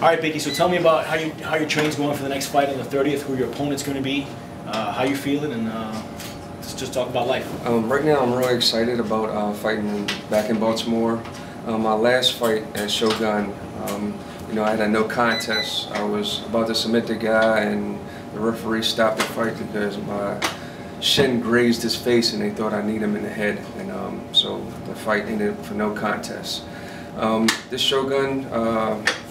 All right, Binky, so tell me about how your training's going for the next fight on the 30th, who your opponent's going to be, how you feeling, and let's just talk about life. Right now I'm really excited about fighting back in Baltimore. My last fight at Shogun, I had a no contest. I was about to submit the guy and the referee stopped the fight because my shin grazed his face and they thought I need him in the head, and so the fight ended for no contest. This Shogun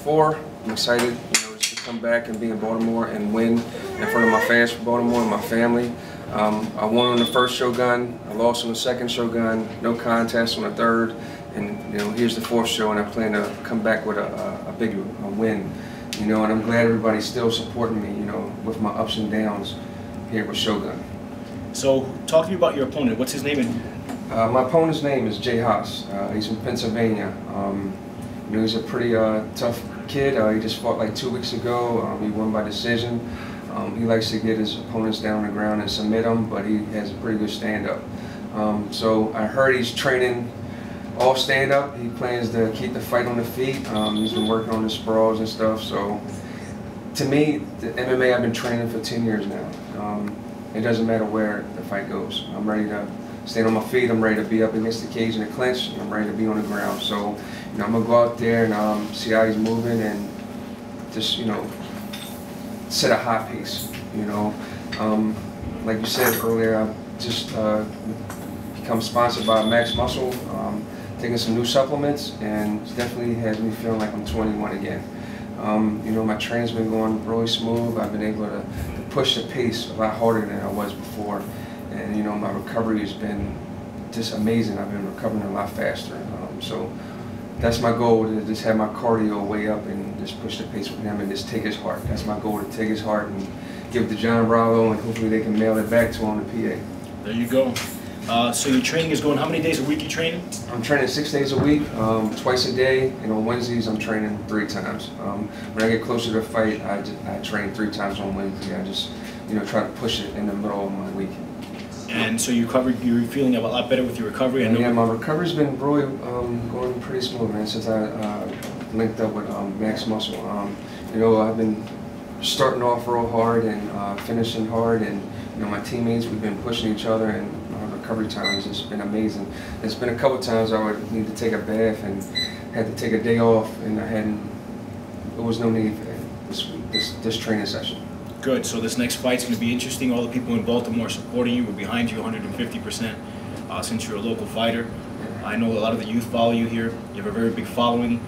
4, I'm excited, just to come back and be in Baltimore and win in front of my fans from Baltimore and my family. I won on the first Shogun, I lost on the second Shogun, no contest on the third, and here's the fourth show, and I plan to come back with a big win. And I'm glad everybody's still supporting me, with my ups and downs here with Shogun. So talk to me about your opponent. What's his name? My opponent's name is Jay Haas. He's from Pennsylvania. He's a pretty tough kid. He just fought like 2 weeks ago. He won by decision. He likes to get his opponents down on the ground and submit them, but he has a pretty good stand-up. So I heard he's training all stand-up. He plans to keep the fight on the feet. He's been working on the sprawls and stuff. So to me, the MMA, I've been training for 10 years now. It doesn't matter where the fight goes. I'm ready to stand on my feet. I'm ready to be up against the cage in the clinch. I'm ready to be on the ground. So I'm gonna go out there and see how he's moving and just set a hot pace. Like you said earlier, I've just become sponsored by Max Muscle, taking some new supplements, and it definitely has me feeling like I'm 21 again. My training's been going really smooth. I've been able to push the pace a lot harder than I was before, and my recovery has been just amazing. I've been recovering a lot faster. So that's my goal, to just have my cardio way up and just push the pace with him and just take his heart. That's my goal, to take his heart and give it to John Rollo, and hopefully they can mail it back to him in PA. There you go. So your training is going, how many days a week you training? I'm training 6 days a week, twice a day, and on Wednesdays I'm training 3 times. When I get closer to the fight, I train 3 times on Wednesday. I just try to push it in the middle of my week. And so you're feeling a lot better with your recovery? Yeah, my recovery's been really going pretty smooth, man, since I linked up with Max Muscle. I've been starting off real hard and finishing hard, and my teammates, we've been pushing each other, and recovery time has just been amazing. There's been a couple times I would need to take a bath and had to take a day off, and there was no need for that this training session. Good. So this next fight's going to be interesting. All the people in Baltimore supporting you. We're behind you 150% since you're a local fighter. I know a lot of the youth follow you here. You have a very big following.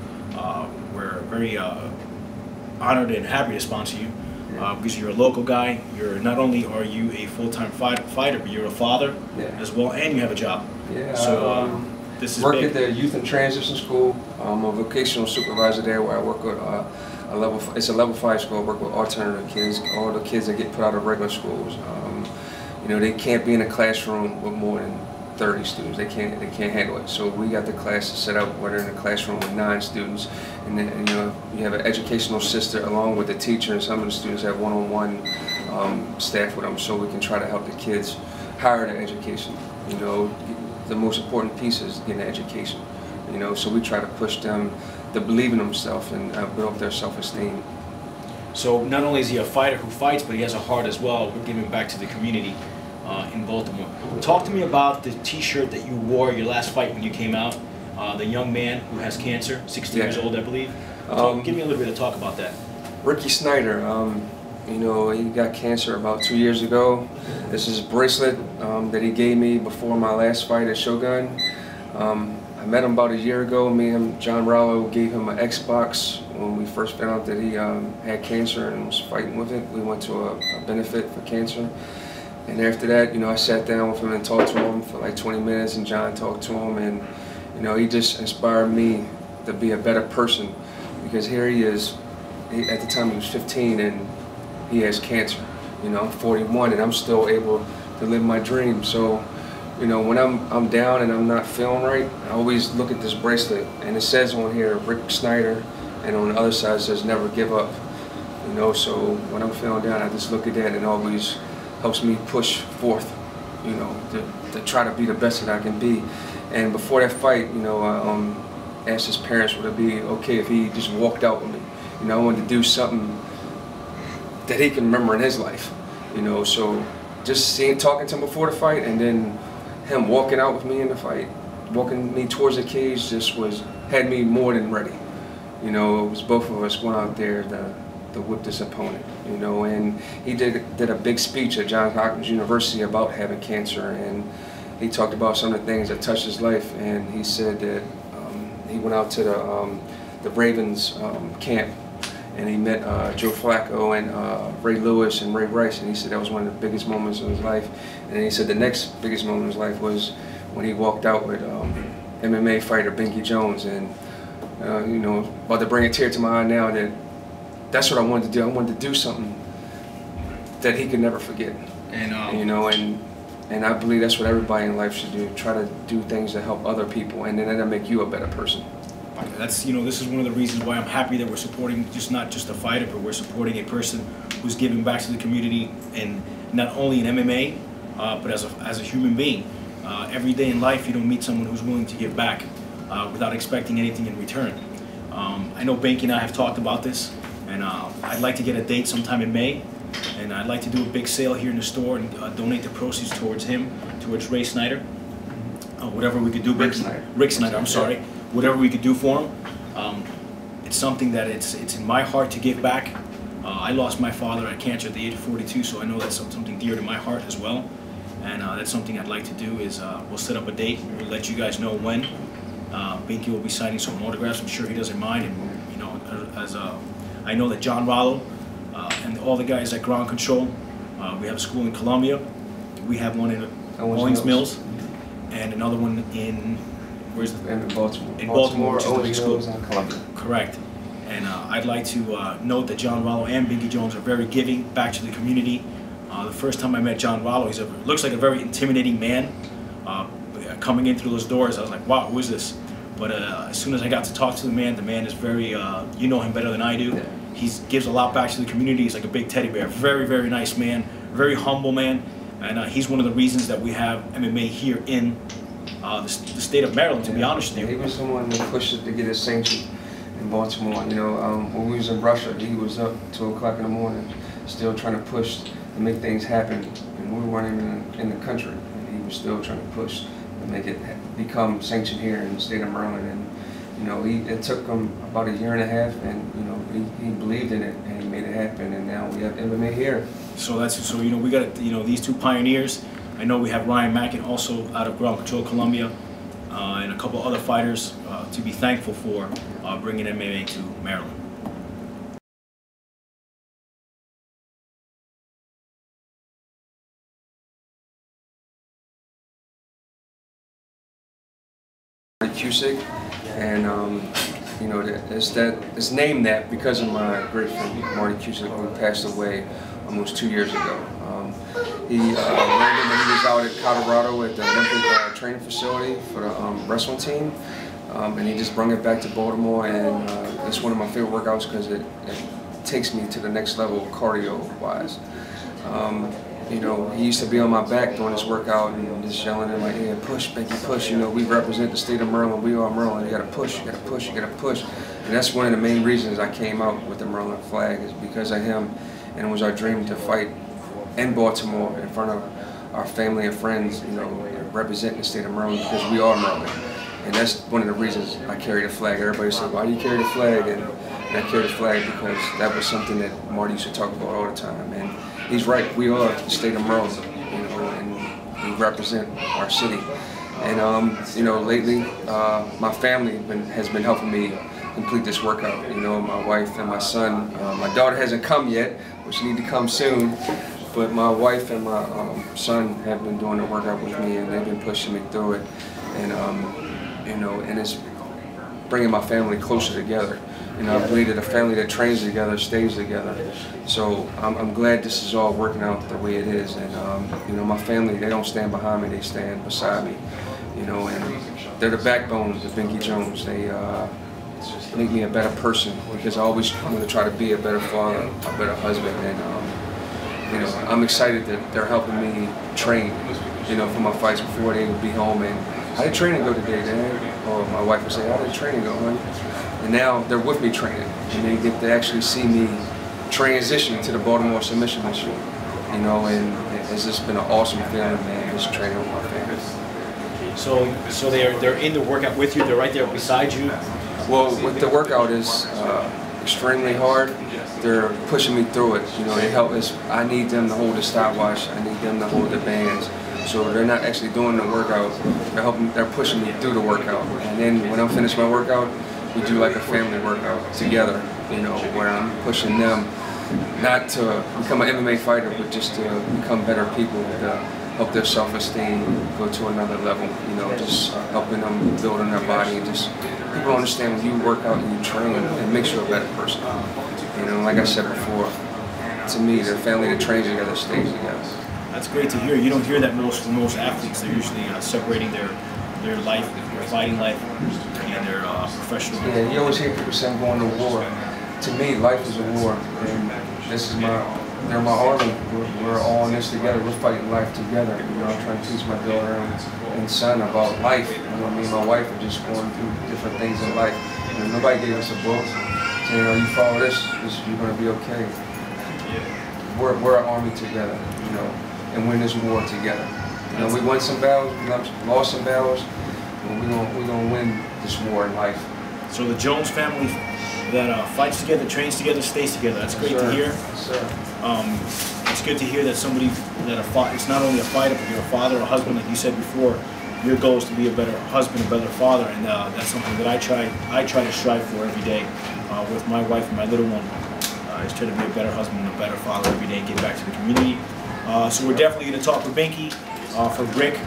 We're very honored and happy to sponsor you because you're a local guy. Not only are you a full-time fighter, but you're a father as well, and you have a job. Yeah. So this is work big. at the Youth and Transition School. I'm a vocational supervisor there, where I work with it's a level 5 school. I work with alternative kids, all the kids that get put out of regular schools. They can't be in a classroom with more than 30 students. They can't handle it. So we got the classes set up where they're in a classroom with 9 students, and then you have an educational assistant along with the teacher, and some of the students have one-on-one staff with them, so we can try to help the kids higher their education. The most important piece is getting an education. So we try to push them to believe in themselves and build their self-esteem. So not only is he a fighter who fights, but he has a heart as well. We're giving back to the community in Baltimore. Talk to me about the T-shirt that you wore your last fight when you came out. The young man who has cancer, 60 years old, I believe. Give me a little bit of talk about that. Ricky Snyder. He got cancer about 2 years ago. This is a bracelet that he gave me before my last fight at Shogun. I met him about a year ago. Me and John Rollo gave him an Xbox when we first found out that he had cancer and was fighting with it. We went to a benefit for cancer. And after that, I sat down with him and talked to him for like 20 minutes, and John talked to him, and he just inspired me to be a better person, because here he is. At the time he was 15 and he has cancer. I'm 41 and I'm still able to live my dream. So when I'm down and I'm not feeling right, I always look at this bracelet, and it says on here Rick Snyder, and on the other side it says never give up. So when I'm feeling down, I just look at that, and it always helps me push forth, to try to be the best that I can be. And before that fight, I asked his parents would it be okay if he just walked out with me. You know, I wanted to do something that he can remember in his life. You know, so just talking to him before the fight, and then him walking out with me in the fight, walking me towards the cage, just had me more than ready. You know, it was both of us going out there to whip this opponent. You know, and he did a big speech at Johns Hopkins University about having cancer, and he talked about some of the things that touched his life. And he said that he went out to the Ravens camp, and he met Joe Flacco and Ray Lewis and Ray Rice, and he said that was one of the biggest moments of his life. And then he said the next biggest moment of his life was when he walked out with MMA fighter Binky Jones. And you know, about to bring a tear to my eye now, that's what I wanted to do. I wanted to do something that he could never forget. And you know, and I believe that's what everybody in life should do. Try to do things that help other people, and then that'll make you a better person. That's, you know, this is one of the reasons why I'm happy that we're supporting not just a fighter, but we're supporting a person who's giving back to the community, and not only in MMA, but as a human being. Every day in life, you don't meet someone who's willing to give back without expecting anything in return. I know Binky and I have talked about this, and I'd like to get a date sometime in May, and I'd like to do a big sale here in the store and donate the proceeds towards him, towards Ray Snyder. Whatever we could do. Rick Snyder, I'm sorry. Whatever we could do for him. It's something that it's in my heart to give back. I lost my father at cancer at the age of 42, so I know that's something dear to my heart as well. And that's something I'd like to do is we'll set up a date. We'll let you guys know when. Binky will be signing some autographs. I'm sure he doesn't mind. And you know, I know that John Rollo and all the guys at Ground Control. We have a school in Columbia. We have one in Owings Mills, and another one in in Baltimore. In Baltimore, which is the big school. In Columbia. Correct. And I'd like to note that John Rollo and Binky Jones are very giving back to the community. The first time I met John Rollo, looks like a very intimidating man. Coming in through those doors, I was like, wow, who is this? But as soon as I got to talk to the man is very, you know him better than I do. He gives a lot back to the community. He's like a big teddy bear. Very, very nice man. Very humble man. And he's one of the reasons that we have MMA here in the state of Maryland, to be honest with you. He was someone who pushed it to get his sanction in Baltimore. You know, when we was in Russia, he was up 2 o'clock in the morning, still trying to push to make things happen. And we weren't even in the country, and he was still trying to push to make it become sanctioned here in the state of Maryland. And you know, it took him about 1.5 years, and you know, he believed in it and he made it happen. And now we have MMA here. So you know, we got these two pioneers. I know we have Ryan Mackin also out of Ground Control Columbia, and a couple other fighters to be thankful for bringing MMA to Maryland. Cusick, and you know, it's named that because of my great friend Marty Cusick, who passed away almost 2 years ago. He learned him when he was out at Colorado at the Olympic training facility for the wrestling team, and he just brought it back to Baltimore, and it's one of my favorite workouts because it takes me to the next level cardio-wise. You know, he used to be on my back during this workout and just yelling at me like, "Yeah, push, Binky, push. You know, we represent the state of Maryland. We are Maryland. You gotta push, you gotta push, you gotta push." And that's one of the main reasons I came out with the Maryland flag, is because of him. And it was our dream to fight in Baltimore in front of our family and friends, you know, representing the state of Maryland, because we are Maryland. And that's one of the reasons I carry the flag. Everybody said, "Why do you carry the flag?" And I carry the flag because that was something that Marty used to talk about all the time. And he's right, we are the state of Maryland, you know, and we represent our city. And you know, lately, my family has been helping me complete this workout. You know, my wife and my son. My daughter hasn't come yet, but she needs to come soon. But my wife and my son have been doing the workout with me, and they've been pushing me through it. And you know, and it's bringing my family closer together. You know, I believe that a family that trains together stays together. So I'm glad this is all working out the way it is. And you know, my family, they don't stand behind me, they stand beside me. You know, and they're the backbone of Binky Jones. They make me a better person, because I always want to try to be a better father, a better husband. And you know, I'm excited that they're helping me train, you know, for my fights before they would be home. And how did training go today, Dad? Or my wife would say, "How did training go, honey?" and now they're with me training, and they get to actually see me transition to the Baltimore submission mission. You know, and it's just been an awesome feeling, man, just training with my family. So they're in the workout with you. They're right there beside you. Well, with the workout is extremely hard. They're pushing me through it. You know, they help us. I need them to hold the stopwatch. I need them to hold the bands. So they're not actually doing the workout. They're helping. They're pushing me through the workout. And then when I'm finished my workout, we do like a family workout together. You know, where I'm pushing them not to become an MMA fighter, but just to become better people, to help their self-esteem go to another level. You know, just helping them build on their body. Just people understand when you work out and you train, it makes you a better person. You know, like I said before, to me, the family that trains together stays together. That's great to hear. You don't hear that from most athletes. They're usually separating their life, their fighting life, and their professional life. Yeah, you always hear people saying going to war. To me, life is a war, and this is they're my army. We're all in this together. We're fighting life together. You know, I'm trying to teach my daughter and son about life. You know, me and my wife are just going through different things in life. You know, nobody gave us a book saying, you know, you follow this, you're going to be okay. We're an army together, you know, and win this war together. You know, we won some battles, we lost some battles, but we're gonna win this war in life. So the Jones family that fights together, trains together, stays together. That's great to hear. Yes, sir. It's good to hear that somebody it's not only a fighter, but you're a father, a husband, like you said before. Your goal is to be a better husband, a better father, and that's something that I try to strive for every day with my wife and my little one. I just try to be a better husband and a better father every day and give back to the community. So we're definitely going to talk with Binky for Rick.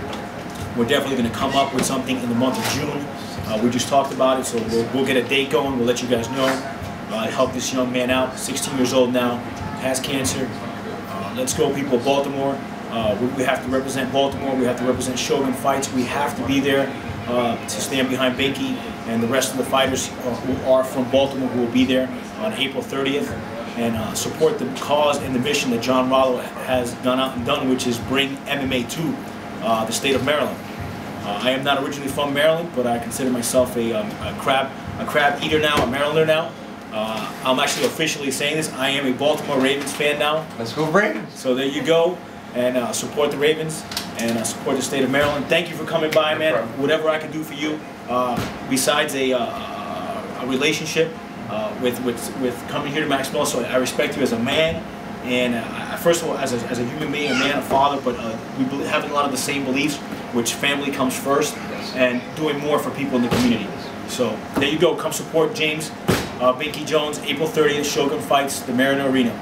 We're definitely going to come up with something in the month of June. We just talked about it, so we'll get a date going. We'll let you guys know. Help this young man out, 16 years old now, has cancer. Let's go, people of Baltimore. We have to represent Baltimore. We have to represent Shogun Fights. We have to be there to stand behind Binky and the rest of the fighters who are from Baltimore who will be there on April 30th and support the cause and the mission that John Rollo has gone out and done, which is bring MMA to the state of Maryland. I am not originally from Maryland, but I consider myself a crab eater now, a Marylander now. I'm actually officially saying this. I am a Baltimore Ravens fan now. Let's go Ravens! So there you go. And support the Ravens and support the state of Maryland. Thank you for coming by, man. No problem. Whatever I can do for you, besides a relationship with coming here to Maxwell. So I respect you as a man, and first of all, as a human being, a man, a father. But we have a lot of the same beliefs, which family comes first, and doing more for people in the community. So there you go. Come support James Binky Jones, April 30th, Shogun Fights, the Mariner Arena.